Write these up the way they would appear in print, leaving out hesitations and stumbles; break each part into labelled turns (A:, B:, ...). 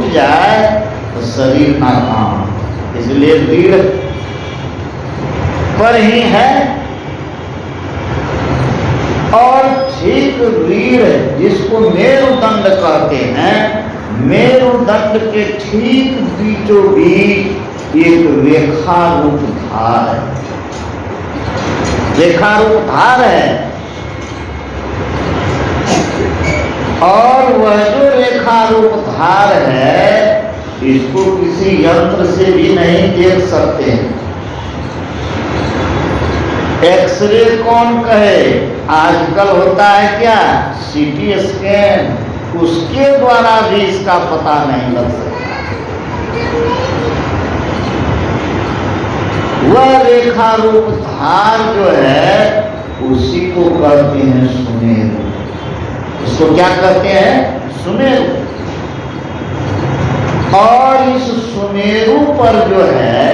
A: टूट जाए तो शरीर नाकाम, इसलिए रीढ़ पर ही है। और ठीक रीढ़ जिसको मेरुदंड कहते हैं, मेरुदंड के ठीक बीचों बीच एक रेखा रूप धार है, रेखा रूप धार है। और वह जो रेखा रूप धार है, इसको किसी यंत्र से भी नहीं देख सकते हैं। एक्सरे कौन कहे, आजकल होता है क्या सीटी स्कैन, उसके द्वारा भी इसका पता नहीं लग सकता। वह रेखा रूप धार जो है उसी को कहते हैं सुमेरु। इसको क्या कहते हैं, सुमेरु। और इस सुमेरु पर जो है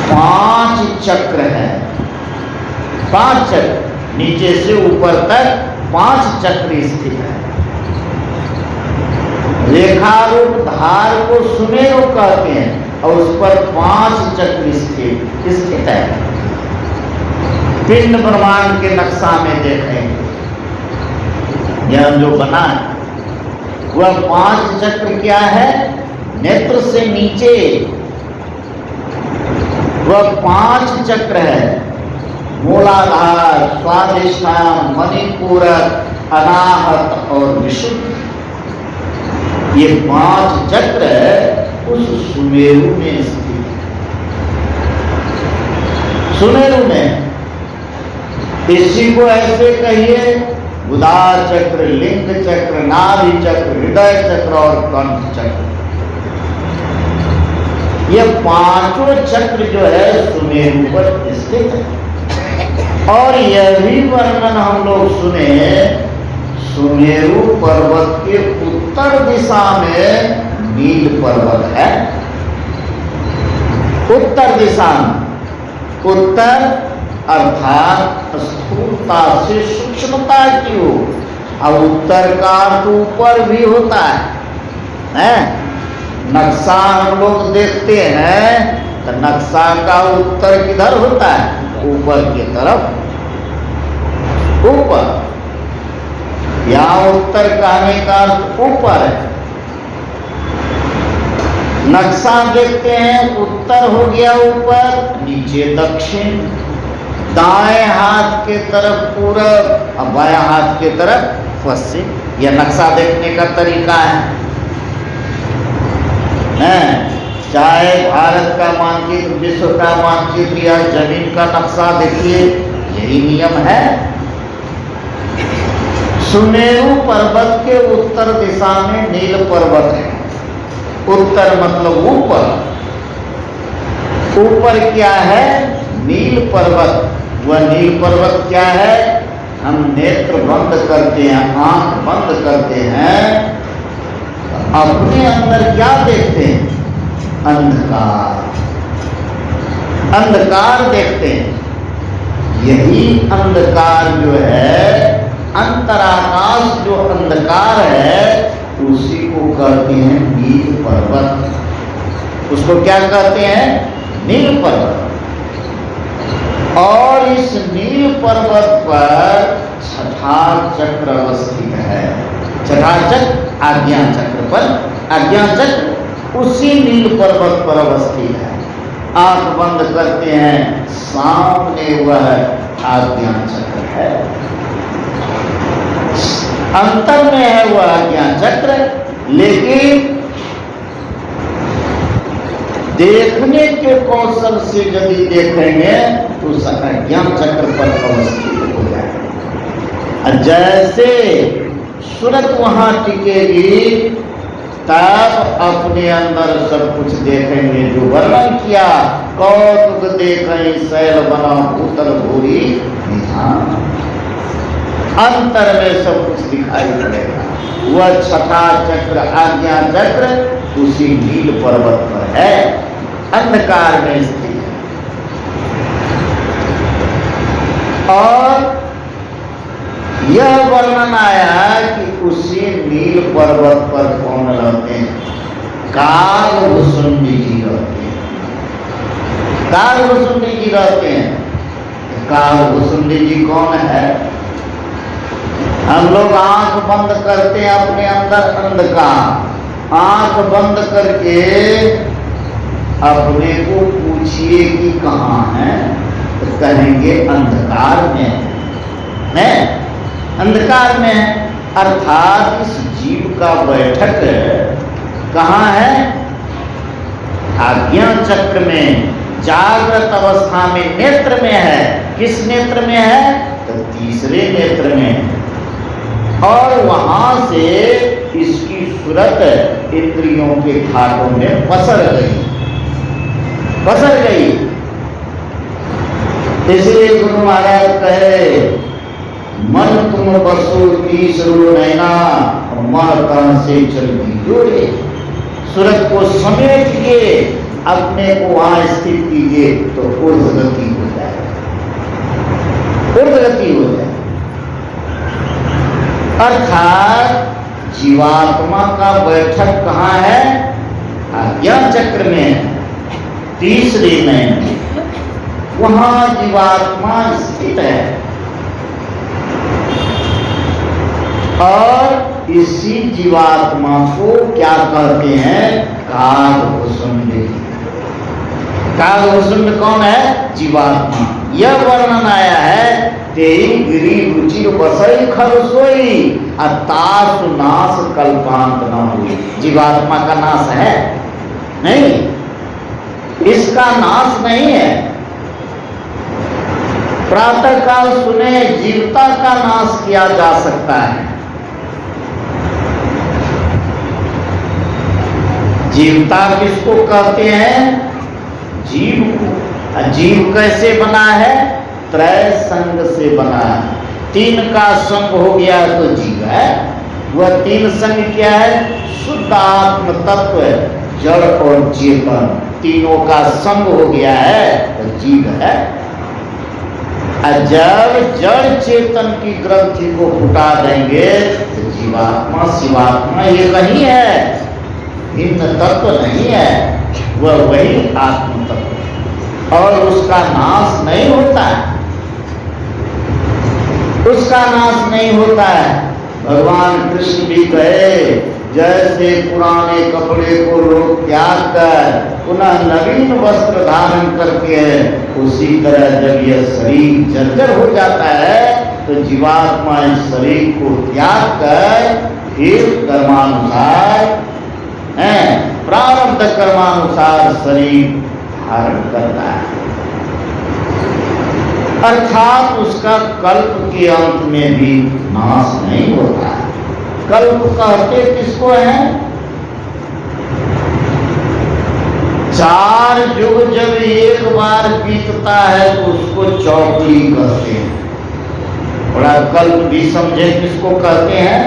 A: 5 चक्र है, 5 चक्र, नीचे से ऊपर तक 5 चक्र स्थित है। रेखा रूप धार को सुमेरु कहते हैं और उस पर 5 चक्र स्थित है। पिंड ब्रह्मांड के नक्शा में देखेंगे, यह जो बना है वह 5 चक्र क्या है, नेत्र से नीचे वह 5 चक्र है। मूलाधार, स्वाधिष्ठान, मणिपूरक, अनाहत और विशुद्ध, ये 5 चक्र उस सुमेरु में स्थित है। सुमेरु में इसी को ऐसे कहिए, बुधा चक्र, लिंग चक्र, नाभि चक्र, हृदय चक्र और कंठ चक्र, ये 5 चक्र जो है सुमेरु पर स्थित है। और यह भी वर्णन हम लोग सुने, सुमेरु पर्वत के उत्तर दिशा में नील पर्वत है। उत्तर दिशा में, उत्तर अर्थात स्थूलता से सूक्ष्मता की हो, और उत्तर का अर्थ ऊपर भी होता है। नक्शा हम लोग देखते हैं तो नक्शा का उत्तर किधर होता है, ऊपर की तरफ, ऊपर। यहाँ उत्तर कहने का अर्थ ऊपर है। नक्शा देखते हैं, उत्तर हो गया ऊपर, नीचे दक्षिण, दाएं हाथ के तरफ पूरब और बाएं हाथ के तरफ पश्चिम। यह नक्शा देखने का तरीका है। चाहे भारत का मानचित्र, विश्व का मानचित्र या जमीन का नक्शा देखिए, यही नियम है। सुमेरु पर्वत के उत्तर दिशा में नील पर्वत है। उत्तर मतलब ऊपर, ऊपर क्या है, नील पर्वत। वह नील पर्वत क्या है, हम नेत्र बंद करते हैं, आंख बंद करते हैं, अपने अंदर क्या देखते हैं, अंधकार, अंधकार देखते हैं। यही अंधकार जो है, अंतराकाश जो अंधकार है, उसी को कहते हैं नील पर्वत। उसको क्या कहते हैं, नील पर्वत। और इस नील पर्वत पर 6ठा चक्र अवस्थित है। 6ठा चक्र आज्ञा चक्र पर, आज्ञा चक्र उसी नील पर्वत पर अवस्थित है। आंख बंद करते हैं, सामने वह आज्ञा चक्र है। अंतर में है वह आज्ञा चक्र, लेकिन देखने के कौशल से यदि देखेंगे तो आज्ञा चक्र पर अवस्थित हो जाए। जैसे सूरत वहां टिकेगी, तब अपने अंदर सब कुछ देखेंगे। जो वर्णन किया, कौतुक देखें शैल बना भूतल भूरी निधान, अंतर में सब कुछ दिखाई पड़ेगा। वह 6ठा चक्र आज्ञा चक्र उसी नील पर्वत पर है, अंधकार में स्थित है। और यह वर्णन आया कि उसी नील पर्वत पर कौन रहते हैं? कालभुसुंडी जी रहते हैं। कालभुसुंडी जी रहते हैं। कालभुसुंडी जी कौन है? हम लोग आंख बंद करते हैं, अपने अंदर अंधकार, आंख बंद करके अपने को पूछिए कि कहाँ है, तो कहेंगे अंधकार में है, अंधकार में है। अर्थात इस जीव का बैठक कहाँ है? आज्ञा चक्र में, जागृत अवस्था में, नेत्र में है। किस नेत्र में है? तो तीसरे नेत्र में। और वहां से इसकी सूरत इंद्रियों के खातों में पसर गई, पसर गई। इसलिए गुरु महाराज कहे, मन तुम बसो तीसरो नैना, मन तन से चलती जोड़े। सूरत को समेट के अपने को वहां स्थित कीजिए तो ऊर्ध्वगति हो जाए, ऊर्ध्वगति हो जाए। अर्थात जीवात्मा का बैठक कहाँ है? आज्ञा चक्र में, तीसरे में, वहां जीवात्मा स्थित है। और इसी जीवात्मा को क्या कहते हैं? कालभुसुंड। कालभुसुंड कौन है? जीवात्मा। यह वर्णन आया है, तेई गिरी रुचि बसई खरसोई, अतासु नाश कल्पांत न हुई। जीवात्मा का नाश है नहीं, इसका नाश नहीं है। प्रातः काल सुने, जीवता का नाश किया जा सकता है। जीवता किसको कहते हैं? जीव को। जीव कैसे बना है? त्रय संग से बना है। तीन का संग हो गया तो जीव है। वह तीन संग क्या है? शुद्ध आत्म तत्व, जड़ और चेतन, तीनों का संग हो गया है तो जीव है। जब जड़ चेतन की ग्रंथि को फुटा देंगे तो जीवात्मा शिवात्मा ये नहीं है, भिन्न तत्व नहीं है, वह वही आत्म तत्व। और उसका नाश नहीं होता है, उसका नाश नहीं होता है। भगवान कृष्ण भी कहे, जैसे पुराने कपड़े को लोग त्याग कर पुनः नवीन वस्त्र धारण करते हैं, उसी तरह जब यह शरीर जर्जर हो जाता है तो जीवात्मा इस शरीर को त्याग कर फिर कर्मानुसार प्रारब्ध कर्मानुसार शरीर धारण करता है। अर्थात उसका कल्प के अंत में भी नाश नहीं होता है। कल्प कहते किसको है? 4 युग जब एक बार बीतता है तो उसको चौकड़ी कहते हैं। बड़ा कल्प भी समझे किसको कहते हैं?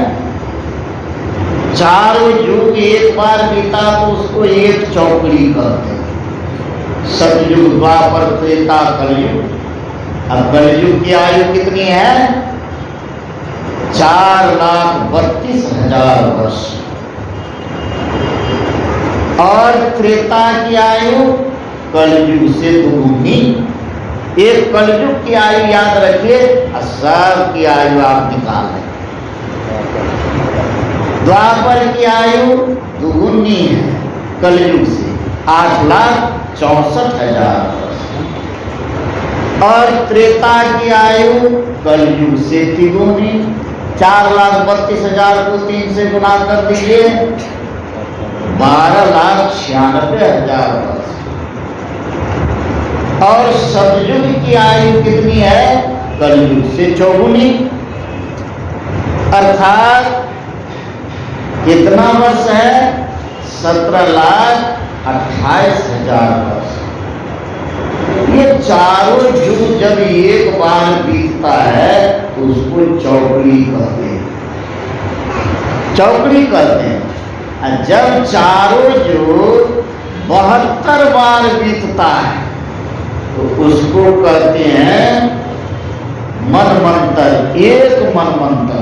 A: 4 युग एक बार बीता तो उसको एक चौकड़ी कहते हैं। सतयुग, द्वापर, त्रेता, कलयुग। अब कलयुग की आयु कितनी है? 4,32,000 वर्ष। और त्रेता की आयु कलयुग से दुगुनी। एक कलयुग की आयु याद रखिए, सब की आयु आप निकाल लें। द्वापर की आयु दुगुनी है कलयुग से, 8,64,000 वर्ष। और त्रेता की आयु कलयुग से तिगुनी, 4,32,000 को 3 से गुना कर दीजिए, 12,96,000 वर्ष। और सतयुग की आयु कितनी है? कलयुग से चौगुनी, अर्थात कितना वर्ष है? 17,28,000 वर्ष। ये चारों युग जब एक बार बीतता है तो उसको चौकड़ी कहते हैं, चौकड़ी कहते हैं। जब चारों युग 72 बार बीतता है तो उसको कहते हैं मनमंत्र, एक मनमंत्र,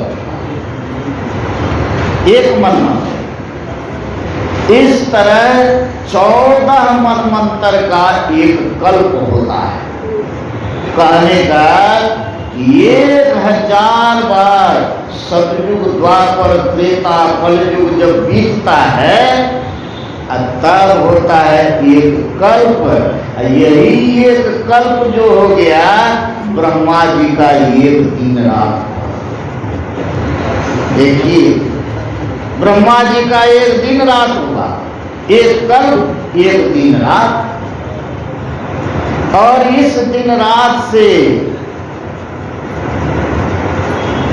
A: एक मनमंत्र। इस तरह 14 मनमंत्र का एक कल्प होता है। कहने का 1000 बार सतयुग, द्वापर, त्रेता, कलयुग जब बीतता है तब होता है एक कल्प। यही एक कल्प जो हो गया ब्रह्मा जी का एक दिन रात। देखिए, ब्रह्मा जी का एक दिन रात हुआ, एक कल्प, एक दिन रात। और इस दिन रात से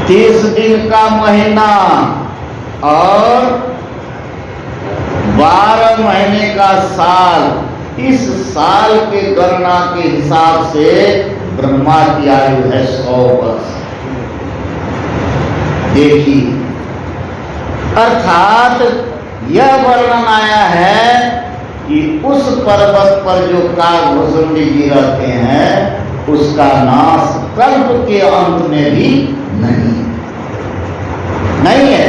A: 30 दिन का महीना और 12 महीने का साल, इस साल के गणना के हिसाब से ब्रह्मा की आयु है 100 वर्ष। देखिए, अर्थात यह वर्णन आया है कि उस पर्वत पर जो काकभुसुंडी जी रहते हैं उसका नाश कल्प के अंत में भी नहीं है।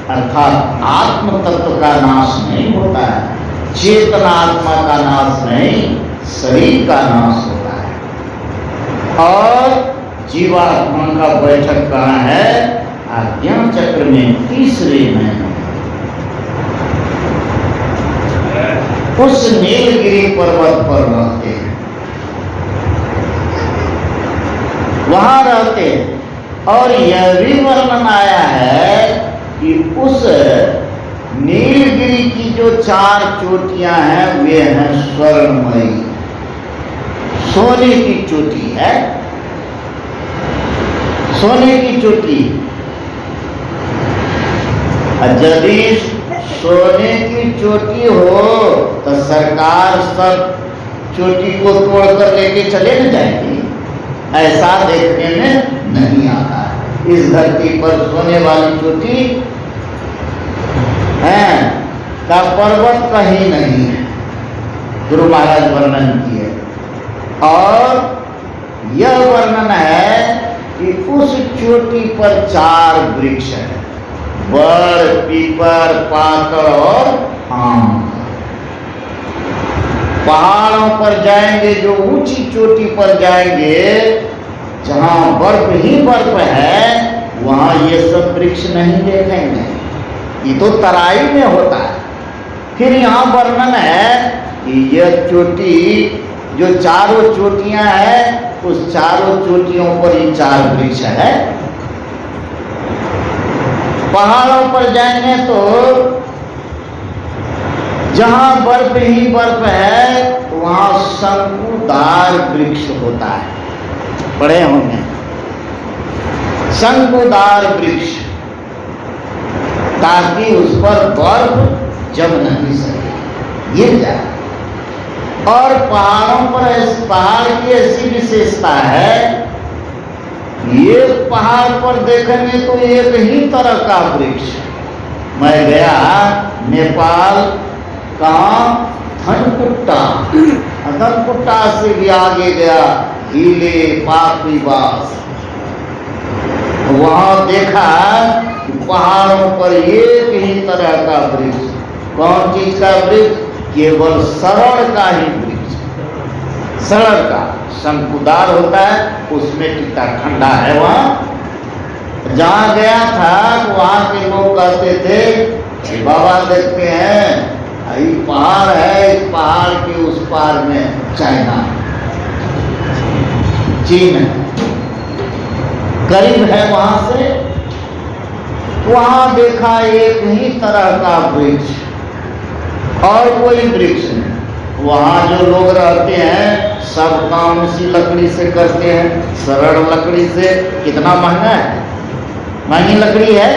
A: अर्थात आत्म तत्व का नाश नहीं होता है, चेतनात्मा का नाश नहीं, शरीर का नाश होता है। और जीवात्मा का बैठक कहाँ है? आज्ञा चक्र में, तीसरे महीने, उस नीलगिरी पर्वत पर रहते हैं, वहां रहते हैं। और यह भी वर्णन आया है कि उस नीलगिरी की जो 4 चोटियां हैं वे हैं स्वर्णमयी, सोने की चोटी है, सोने की चोटी। यदि सोने की चोटी हो तो सरकार सब चोटी को तोड़कर लेके चले न जाएगी, ऐसा देखने में नहीं आता है। इस धरती पर सोने वाली चोटी है का पर्वत कहीं नहीं है, गुरु महाराज वर्णन किए। और यह वर्णन है कि उस चोटी पर 4 वृक्ष है, बड़, पीपर, पाकड़ और आम। पहाड़ों पर जाएंगे, जो ऊंची चोटी पर जाएंगे जहां बर्फ ही बर्फ है, वहां ये सब वृक्ष नहीं देखेंगे, ये तो तराई में होता है। फिर यहाँ वर्णन है कि यह चोटी जो चारों चोटियां हैं, उस चारों चोटियों पर ये 4 वृक्ष है। पहाड़ों पर जाएंगे तो जहां बर्फ ही बर्फ है वहां शंकुदार वृक्ष होता है, पढ़े होंगे, शंकुदार वृक्ष, ताकि उस पर बर्फ जम नहीं सके, गिर जाए। और पहाड़ों पर, पहाड़ की ऐसी विशेषता है, ये पहाड़ पर देखेंगे तो एक ही तरह का वृक्ष। मैं गया नेपाल, कहाँ? धनकुट्टा, धनकुट्टा से भी आगे गया हिले पापीबास, वहां देखा पहाड़ों पर एक ही तरह का वृक्ष। कौन चीज का वृक्ष? केवल सरड़ का ही वृक्ष, सरड़ का, शंकुदार होता है, उसमें टिकता, ठंडा है। वहां जहाँ गया था वहां के लोग कहते थे बाबा देखते हैं ये पहाड़ है, इस पहाड़ के उस पार में चाइना, चीन है, करीब है वहां से। वहां देखा एक ही तरह का वृक्ष और कोई वृक्ष नहीं। वहाँ जो लोग रहते हैं सब काम उसी लकड़ी से करते हैं, सरल लकड़ी से। कितना महंगा है, महंगी लकड़ी है,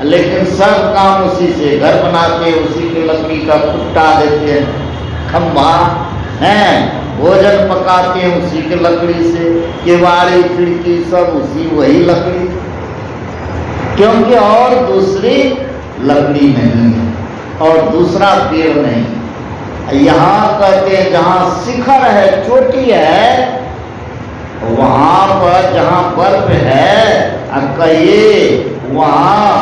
A: लेकिन सब काम उसी से, घर बनाते उसी के लकड़ी का कुट्टा देते हैं, खम्भा हैं, भोजन पकाते हैं उसी के लकड़ी से, केवाड़ी खिड़की सब उसी वही लकड़ी, क्योंकि और दूसरी लकड़ी नहीं है और दूसरा पेड़ नहीं। यहाँ कहते हैं जहाँ शिखर है, चोटी है, वहां पर जहां बर्फ है कहिए वहां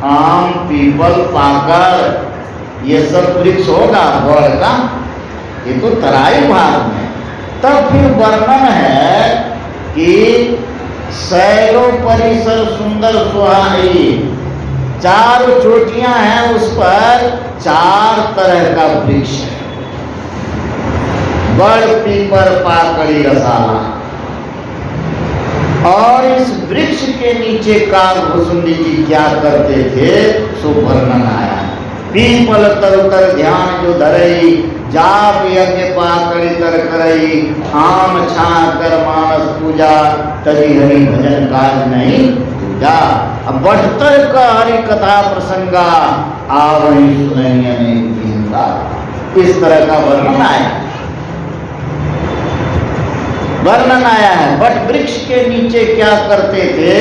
A: आम, पीपल, पाकर ये सब वृक्ष होगा बड़ का? ये तो तराई भाग में। तब फिर वर्णन है कि सैरो परिसर सुंदर सुहाई, 4 चोटियां हैं, उस पर 4 तरह का वृक्ष है, बड़, पीपर, पाकड़ी, रसाला। और इस वृक्ष के नीचे कालभूषुंडी जी क्या करते थे सो वर्णन आया। पीपल तर ध्यान जो धरई, जाप यज्ञ पाकड़ी तर करई, आम छा कर मानस पूजा, तभी हरि भजन काज नहीं पूजा। अब बढ़तर का हरि कथा प्रसंगा, आवही सुनई अनेक दीनता। इस तरह का वर्णन आया है। बट वृक्ष के नीचे क्या करते थे?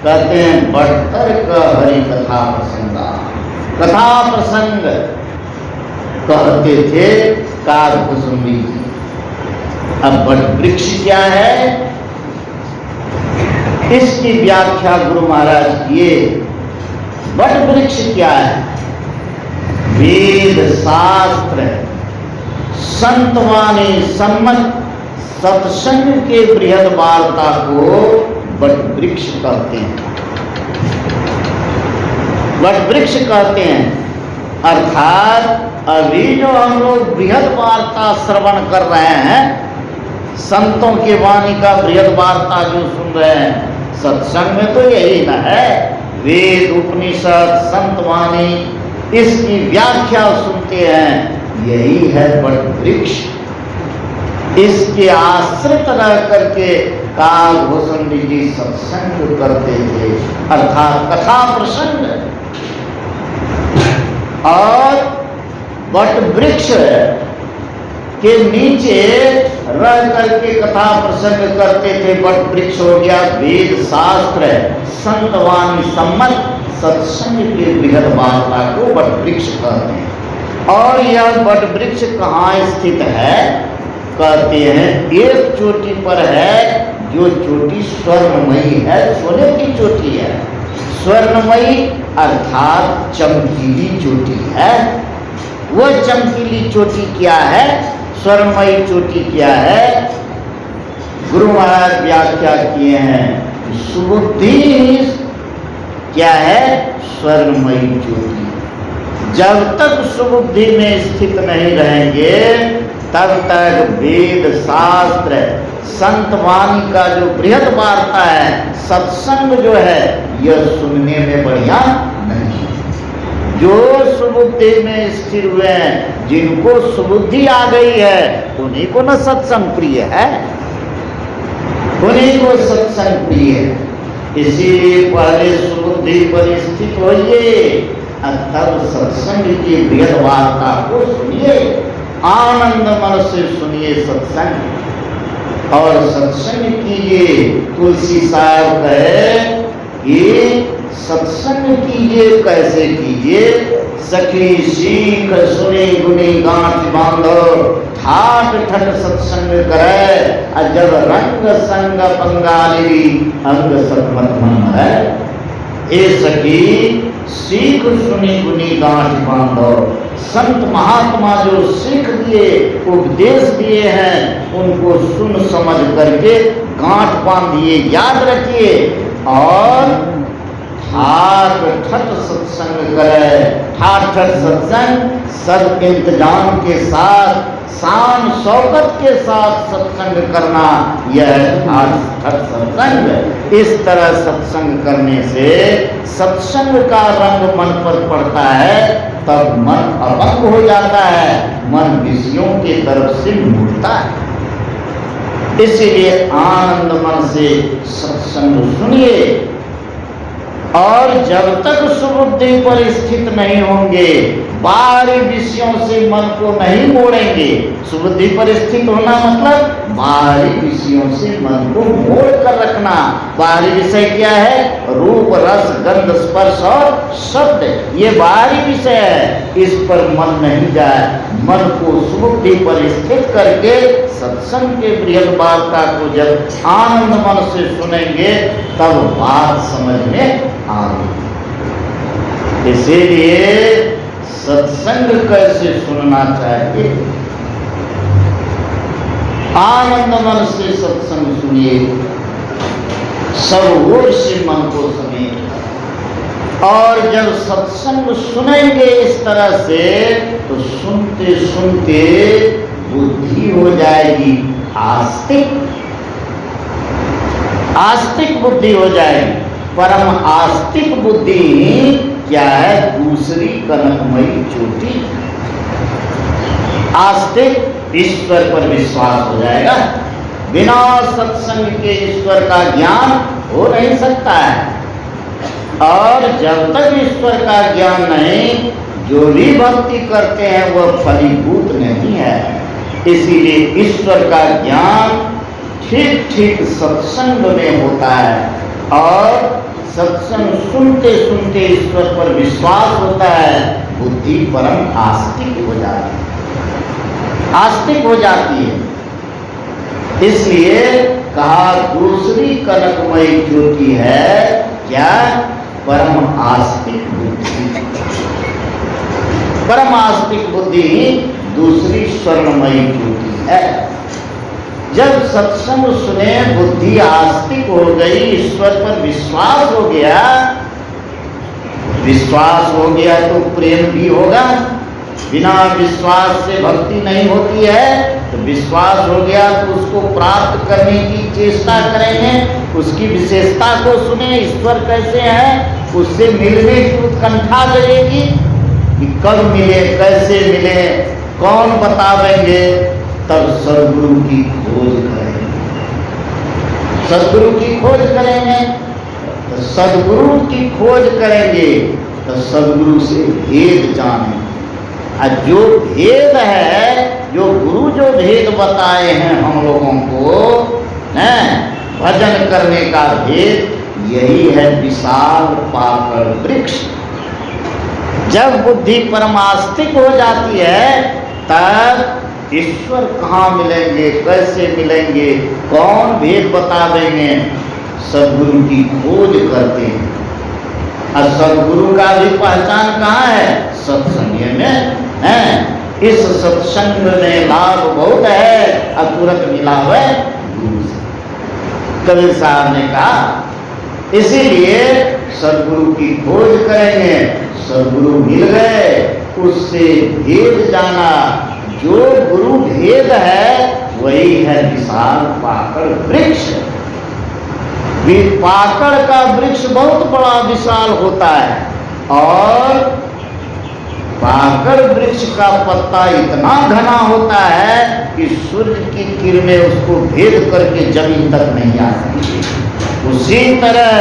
A: कहते हैं बढ़तर का हरि कथा प्रसंगा, कथा प्रसंग कहते थे कालभूषुंडी जी। अब बट वृक्ष क्या है इसकी व्याख्या गुरु महाराज किए। बट वृक्ष क्या है? वेद शास्त्र संतवाणी सम्मत सत्संग के बृहद वार्ता को बट वृक्ष कहते हैं। बट वृक्ष कहते हैं। अर्थात अभी जो हम लोग बृहद वार्ता श्रवण कर रहे हैं, संतों के वाणी का बृहद वार्ता जो सुन रहे हैं, सत्संग में तो यही न है। वेद, उपनिषद, संत वाणी, इसकी व्याख्या सुनते हैं, यही है बट वृक्ष। इसके आश्रित रह करके कालभूषुंडी जी सत्संग करते थे, अर्थात कथा प्रसंग। और बट वृक्ष के नीचे रह करके कथा प्रसंग करते थे। बट वृक्ष हो गया वेद शास्त्र संतवाणी सम्मत सत्संग के बृहद वार्ता को बट वृक्ष कहते हैं। और यह बट वृक्ष कहाँ स्थित है? कहते हैं एक चोटी पर है, जो चोटी स्वर्णमयी है, सोने की चोटी है। स्वर्णमयी अर्थात चमकीली चोटी है। वो चमकीली चोटी क्या है? स्वर्णमयी चोटी क्या है? गुरु महाराज व्याख्या किए हैं। सुबुद्धि क्या है? स्वर्णमयी चोटी। जब तक सुबुद्धि में स्थित नहीं रहेंगे तब तक वेद शास्त्र संत वाणी का जो बृहद वार्ता है, सत्संग जो है, यह सुनने में बढ़िया नहीं है। जो सुबुद्धि में स्थिर हुए हैं, जिनको सुबुद्धि आ गई है, उन्हीं को न सत्संग प्रिय है, उन्हीं को सत्संग प्रिय है। इसीलिए पहले सुबुद्धि पर स्थित होइए, तब सत्संग की बृहद वार्ता को सुनिए, आनंद मन से सुनिए सत्संग। और सत्संग कीजिए। तुलसी साहब कहे कि सत्संग कीजिए, कैसे कीजिए? सखी सीख सुने गुनी गांठ बांधो, ठाट ठट सत्संग करे, जब रंग संग पंगाली अंग सतमत मन है। ए सखी सीख सुनी गुनी गांठ बांधो। संत महात्मा जो सीख दिए, उपदेश दिए हैं, उनको सुन समझ करके गांठ बांधिए, याद रखिए। और ठाट ठट सत्संग करे। ठाट ठट सत्संग सब इंतजाम के साथ, शान शौकत के साथ सत्संग करना, यह ठाट ठट सत्संग। इस तरह सत्संग करने से सत्संग का रंग मन पर पड़ता है, तब मन अपंग हो जाता है, मन विषयों की तरफ से मुड़ता है। इसीलिए आनंद मन से सत्संग सुनिए। और जब तक सुबुद्धि पर स्थित नहीं होंगे, बाहरी विषयों से मन को नहीं मोड़ेंगे। सुबुद्धि पर स्थित होना मतलब बाहरी विषयों से मन को मोड़ कर रखना। बाहरी विषय क्या है? रूप, रस, गंध, स्पर्श और शब्द, ये बाहरी विषय है। इस पर मन नहीं जाए। मन को सुबुद्धि पर स्थित करके सत्संग के बृहद वार्ता को जब आनंद मन से सुनेंगे तब बात समझ में आएगी। इसीलिए सत्संग कैसे सुनना चाहिए? आनंद मन से सत्संग सुनिए, सब ओर से मन को समेट, और जब सत्संग सुनेंगे इस तरह से तो सुनते सुनते बुद्धि हो जाएगी आस्तिक, आस्तिक बुद्धि हो जाएगी। परम आस्तिक बुद्धि क्या है? दूसरी कनकमयी चोटी। आस्तिक ईश्वर पर विश्वास हो जाएगा। बिना सत्संग के ईश्वर का ज्ञान हो नहीं सकता है, और जब तक ईश्वर का ज्ञान नहीं, जो भी भक्ति करते हैं वह फलीभूत नहीं है। इसीलिए ईश्वर का ज्ञान ठीक ठीक सत्संग में होता है, और सत्संग सुनते सुनते ईश्वर पर विश्वास होता है। बुद्धि परम आस्तिक हो जाती है, आस्तिक हो जाती है। इसलिए कहा दूसरी कनकमयी ज्योति है क्या? परम आस्तिक बुद्धि। परम आस्तिक बुद्धि दूसरी स्वर्णमयी ज्योति है। जब सत्संग सुने बुद्धि आस्तिक हो गई, ईश्वर पर विश्वास हो गया, विश्वास हो गया तो प्रेम भी होगा। बिना विश्वास से भक्ति नहीं होती है। तो विश्वास हो गया तो उसको प्राप्त करने की चेष्टा करेंगे, उसकी विशेषता को सुने, ईश्वर कैसे है, उससे मिलने की उत्कंठा लगेगी कि कब मिले, कैसे मिले, कौन बतावेंगे। तब सदगुरु की खोज करेंगे, सदगुरु की खोज करेंगे। तो सदगुरु की खोज करेंगे तो सदगुरु से भेद जानेंगे। और जो भेद है, जो गुरु जो भेद बताए हैं हम लोगों को, भजन करने का भेद, यही है विशाल पाकड़ वृक्ष। जब बुद्धि परमास्तिक हो जाती है तब ईश्वर कहाँ मिलेंगे, कैसे मिलेंगे, कौन भेद बता देंगे, सदगुरु की खोज करते हैं। और सदगुरु का भी पहचान कहाँ है? सत्संग में है। इस सत्संग में लाभ बहुत है, और तुरंत मिला हुआ है गुरु से। कबीर साहब ने कहा, इसीलिए सदगुरु की खोज करेंगे। सदगुरु मिल गए, उससे भेद जाना। जो गुरु भेद है वही है विशाल पाकड़ वृक्ष। पाकड़ का वृक्ष बहुत बड़ा विशाल होता है, और पाकड़ वृक्ष का पत्ता इतना घना होता है कि सूर्य की किरणें उसको भेद करके जमीन तक नहीं आ सकती। उसी तरह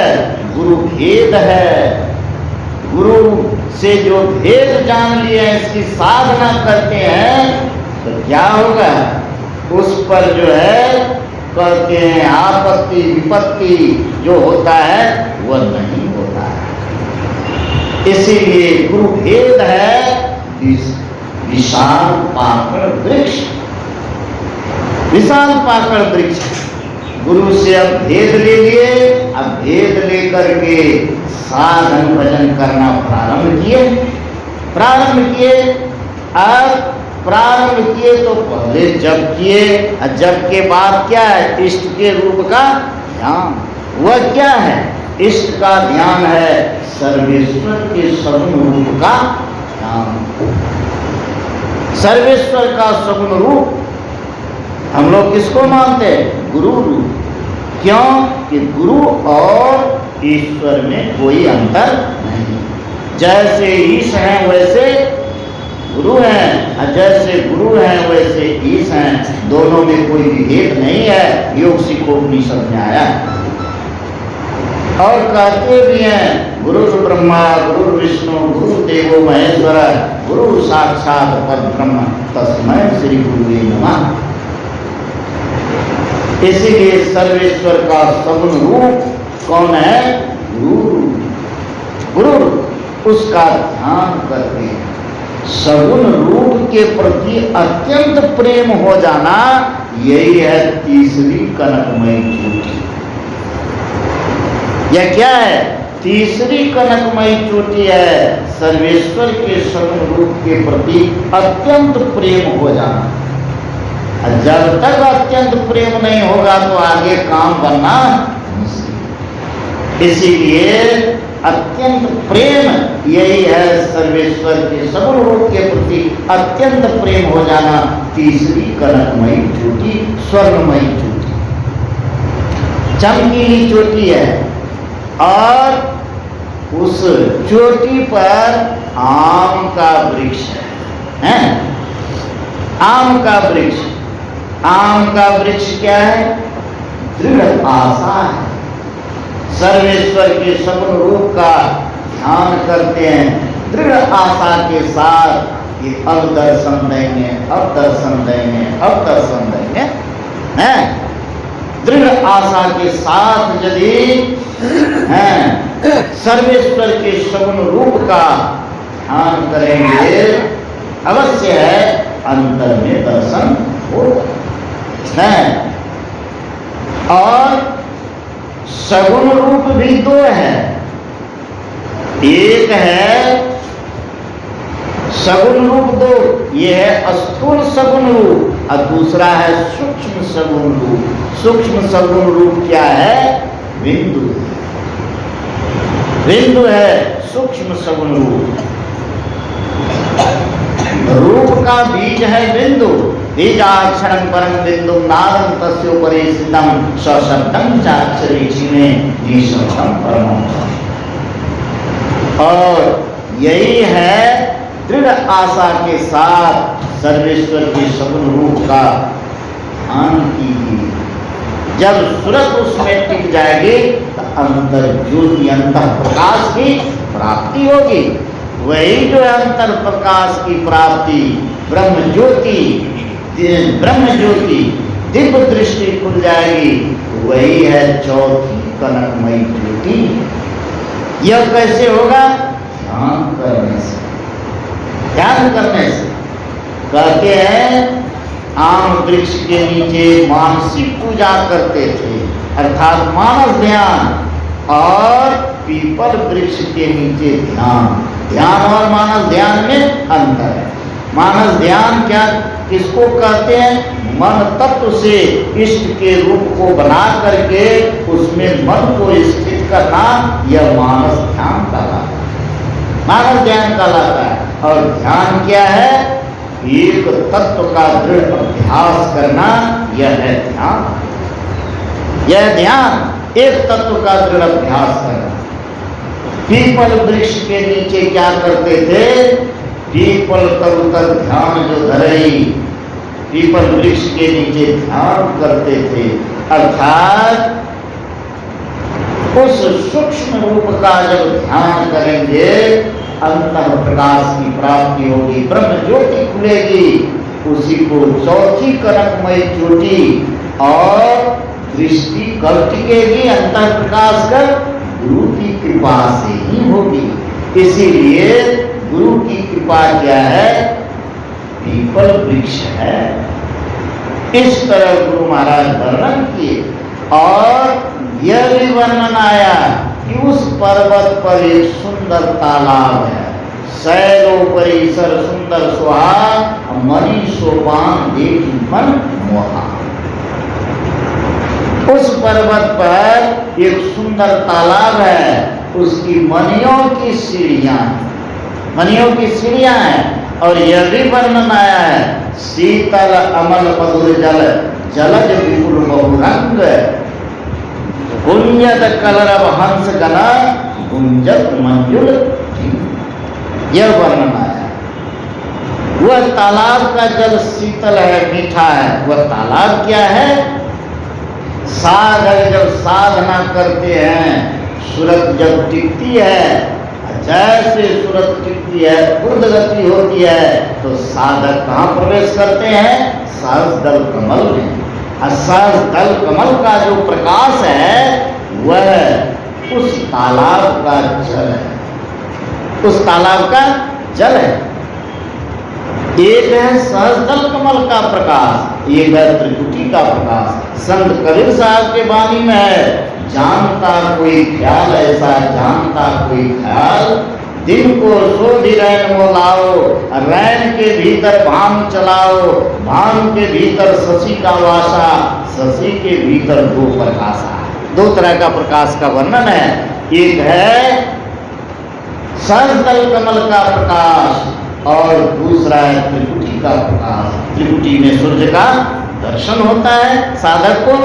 A: गुरु भेद है। गुरु से जो भेद जान लिए, इसकी साधना करते हैं तो क्या होगा? उस पर जो है कहते हैं आपत्ति विपत्ति जो होता है वह नहीं होता है। इसीलिए गुरु भेद है विशाल पाकड़ वृक्ष। विशाल पाकड़ वृक्ष। गुरु से अब भेद ले लिए, अब भेद लेकर के साधन भजन करना प्रारंभ किए। अब प्रारंभ किए तो पहले जप किए, और जप के बाद क्या है? इष्ट के रूप का ध्यान। वह क्या है? इष्ट का ध्यान है सर्वेश्वर के सगुण रूप का ध्यान। सर्वेश्वर का सगुण रूप हम लोग किसको मानते हैं? गुरु रूप। क्यों? कि गुरु और ईश्वर में कोई अंतर नहीं। जैसे ईश हैं वैसे गुरु हैं, और जैसे गुरु हैं वैसे ईश हैं। दोनों में कोई भेद नहीं है। योग सिखोपनिषद में आया। और कहते भी हैं गुरु ब्रह्मा गुरु विष्णु गुरु देवो महेश्वर गुरु साक्षात परब्रह्म तस्मै श्री गुरुवे नमः। इसीलिए सर्वेश्वर का सगुण रूप कौन है? गुरु। गुरु उसका ध्यान करते हैं। सगुण रूप के प्रति अत्यंत प्रेम हो जाना, यही है तीसरी कनकमयी चोटी। यह क्या है? तीसरी कनकमयी चोटी है सर्वेश्वर के सगुण रूप के प्रति अत्यंत प्रेम हो जाना। जब तक अत्यंत प्रेम नहीं होगा तो आगे काम बनना मुश्किल। इसीलिए अत्यंत प्रेम यही है सर्वेश्वर के सगुण रूप के प्रति अत्यंत प्रेम हो जाना, तीसरी कनकमयी चोटी, स्वर्णमयी चोटी, चमकीली चोटी है। और उस चोटी पर आम का वृक्ष है, आम का वृक्ष। आम का वृक्ष क्या है? दृढ़ आशा है। सर्वेश्वर के सगुण रूप का ध्यान करते हैं दृढ़ आशा के साथ कि अब दर्शन देंगे, अब दर्शन देंगे, अब दर्शन देंगे, हैं? दृढ़ आशा के साथ यदि सर्वेश्वर के सगुण रूप का ध्यान करेंगे, अवश्य है अंतर में दर्शन होगा। और सगुण रूप भी दो है, एक है सगुण रूप दो, ये है स्थूल सगुण रूप, और दूसरा है सूक्ष्म सगुण रूप। सूक्ष्म सगुण रूप क्या है? बिंदु। बिंदु है सूक्ष्म सगुण रूप। रूप का बीज है बिंदु। बीजाक्षरं परम बिंदु नादं तस्योपरि स्थितं सशब्दं चाक्षरे क्षीणे निःशब्दं परमं। और यही है दृढ़ आशा के साथ सर्वेश्वर के सगुण रूप का ध्यान कीजिए। जब सूरत उसमें टिक जाएगी तो अंतर ज्योति, अंतर प्रकाश की प्राप्ति होगी। वही जो अंतर प्रकाश की प्राप्ति, ब्रह्म ज्योति, दिव्य दृष्टि खुल जाएगी, वही है चौथी कनकमयी ज्योति। यह कैसे होगा? ध्यान करने से। ध्यान करने से कहते हैं आम वृक्ष के नीचे मानसिक पूजा करते थे, अर्थात मानस ध्यान, और पीपल वृक्ष के नीचे ध्यान। ध्यान और मानस ध्यान में अंतर है। मानस ध्यान क्या किसको कहते हैं? मन तत्व से इष्ट के रूप को बना करके उसमें मन को स्थित करना, यह मानस ध्यान कहलाता है, मानस ध्यान कहलाता है। और ध्यान क्या है? एक तत्व का दृढ़ अभ्यास करना, यह है ध्यान। यह ध्यान एक तत्व का दृढ़ अभ्यास करना। पीपल वृक्ष के नीचे क्या करते थे? पीपल तब तक ध्यान जो धरई, पीपल वृक्ष के नीचे ध्यान करते थे, अर्थात उस सूक्ष्म रूप का जब ध्यान करेंगे अंतर प्रकाश की प्राप्ति होगी, ब्रह्म ज्योति खुलेगी। उसी को चौथी कनकमयी ज्योति और दृष्टि कब टिकेगी? अंतर प्रकाश कर गुरु की कृपा से ही होगी। इसीलिए गुरु की कृपा क्या है? पीपल वृक्ष है। इस तरह गुरु महाराज वर्णन किए। और यह भी वर्णन आया कि उस पर्वत पर एक सुंदर तालाब है। शैलोपरीसर सुंदर सुहा मणि सोपान देखी मन मोहा। उस पर्वत पर एक सुंदर तालाब है, उसकी मणियों की सीढ़ियां, मणियों की सीढ़ियां हैं। और यह भी वर्णन आया है शीतल अमल मधुर जल, जलज विपुल बहुरंग, गुंजत कलरव हंस गना, गुंजत मंजुल। यह वर्णन आया। वह तालाब का जल शीतल है, मीठा है। वह तालाब क्या है? साधक जब साधना करते हैं, सूरत जब टिकती है, जैसे सूरत टिकती है, ऊर्ध्वगति होती है, तो साधक कहाँ प्रवेश करते हैं? सहस्त्रदल कमल में। सहस्त्रदल कमल का जो प्रकाश है वह उस तालाब का जल है, उस तालाब का जल है। एक है सहस्त्रदल कमल का प्रकाश, एक है त्रिकुटी का प्रकाश। संत कबीर साहब के वाणी में है, जानता कोई ख्याल ऐसा, जानता कोई ख्याल, दिन को शोधि रैन मोलाओ, रैन के भीतर भान चलाओ, भान के भीतर शशि का वासा, शशि के भीतर दो प्रकाशा। दो तरह का प्रकाश का वर्णन है। एक है सहस्त्रदल कमल का प्रकाश और दूसरा है त्रिकुटी का प्रकाश। त्रिकुटी में सूर्य का दर्शन होता है साधक को।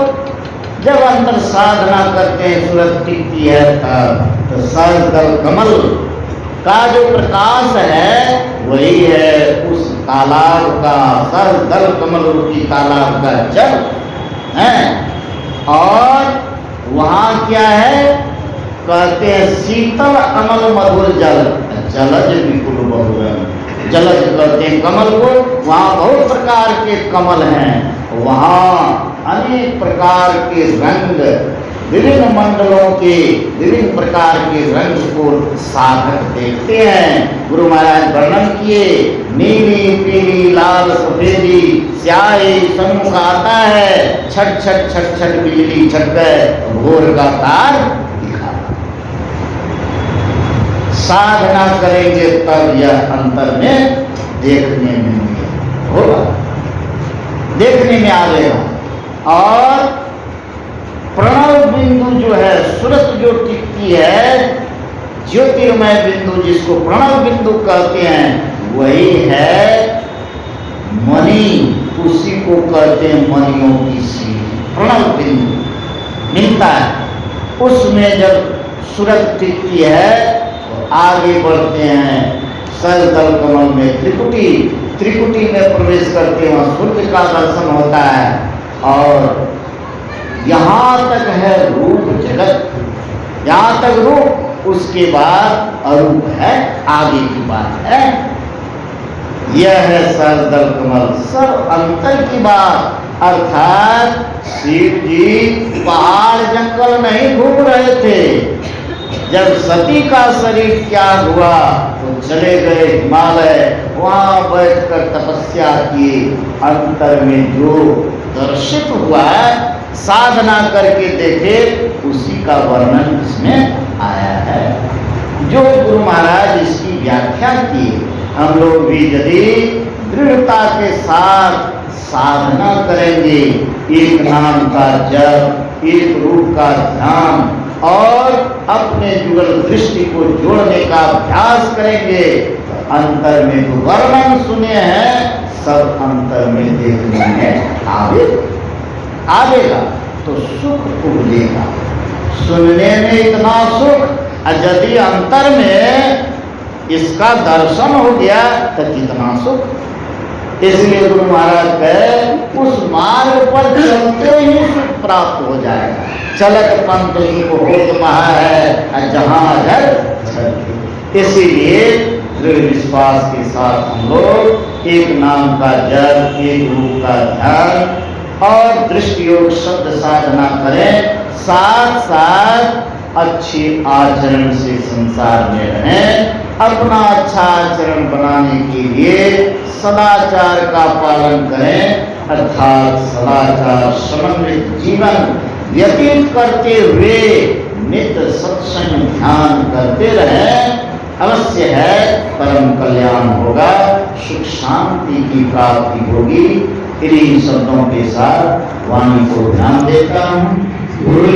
A: जब अंतर साधना करते हैं, सूरत टिकती है, तब तो सहस्त्रदल कमल का जो प्रकाश है वही है उस तालाब का, सहस्त्रदल कमल रूपी तालाब का जल है। और वहाँ क्या है? कहते हैं शीतल अमल मधुर जल, जलज विपुल बहुरंग। जलज कहते हैं कमल को। वहाँ बहुत प्रकार के कमल हैं, वहाँ अनेक प्रकार के रंग, विभिन्न मंडलों के विभिन्न प्रकार के रंग को साधक देखते हैं। गुरु महाराज वर्णन किए, नीली पीली लाल सफेदी स्याही सन्मुख आता है, छट छट छट छट बिजली छटके भोर का तार दिखा। साधना करेंगे तब यह अंतर में देखने में होगा, देखने में आएगा। और प्रणव बिंदु जो है, सूरत जो टिकती है, ज्योतिर्मय बिंदु जिसको प्रणव बिंदु कहते हैं, वही है मणि, उसी को कहते हैं मणियों की सीढ़ी। प्रणव बिंदु मिलता है, उसमें जब सूरत टिकती है तो आगे बढ़ते हैं। सहस्त्रदल कमल में त्रिकुटी, त्रिकुटी में प्रवेश करते हैं, सूर्य का दर्शन होता है। और यहाँ तक है रूप जगत, यहाँ तक रूप, उसके बाद अरूप है, आगे की बात है। यह है सहस्त्रदल कमल। सब अंतर की बात, अर्थात शिव जी पहाड़ जंगल नहीं घूम रहे थे। जब सती का शरीर त्याग हुआ तो चले गए हिमालय, वहाँ बैठकर तपस्या की। अंतर में जो दर्शित हुआ है, साधना करके देखे, उसी का वर्णन इसमें आया है। जो गुरु महाराज इसकी व्याख्या की, हम लोग भी यदि दृढ़ता के साथ साधना करेंगे, एक नाम का जप, एक रूप का ध्यान और अपने जुगल दृष्टि को जोड़ने का अभ्यास करेंगे, तो अंतर में जो वर्णन सुने हैं सब अंतर में देखने में आवेगा तो सुख उभरेगा। सुनने में इतना सुख, और यदि अंतर में इसका दर्शन हो गया तो कितना सुख। इसलिए गुरु महाराज कहे उस मार्ग पर चलते ही सुख प्राप्त हो जाएगा। चलत पंथ सुख होत महा है, जहाँ अगर चलते। इसीलिए दृढ़ विश्वास के साथ हम लोग एक नाम का जप, एक रूप का ध्यान और दृष्टि योग शब्द साधना करें, साथ साथ अच्छे आचरण से संसार में रहें। अपना अच्छा आचरण बनाने के लिए सदाचार का पालन करें, अर्थात सदाचार समन्वित जीवन व्यतीत करते हुए नित्य सत्संग ध्यान करते रहें। अवश्य है परम कल्याण होगा, सुख शांति की प्राप्ति होगी। इन्हीं शब्दों के साथ वाणी को ध्यान देता हूँ।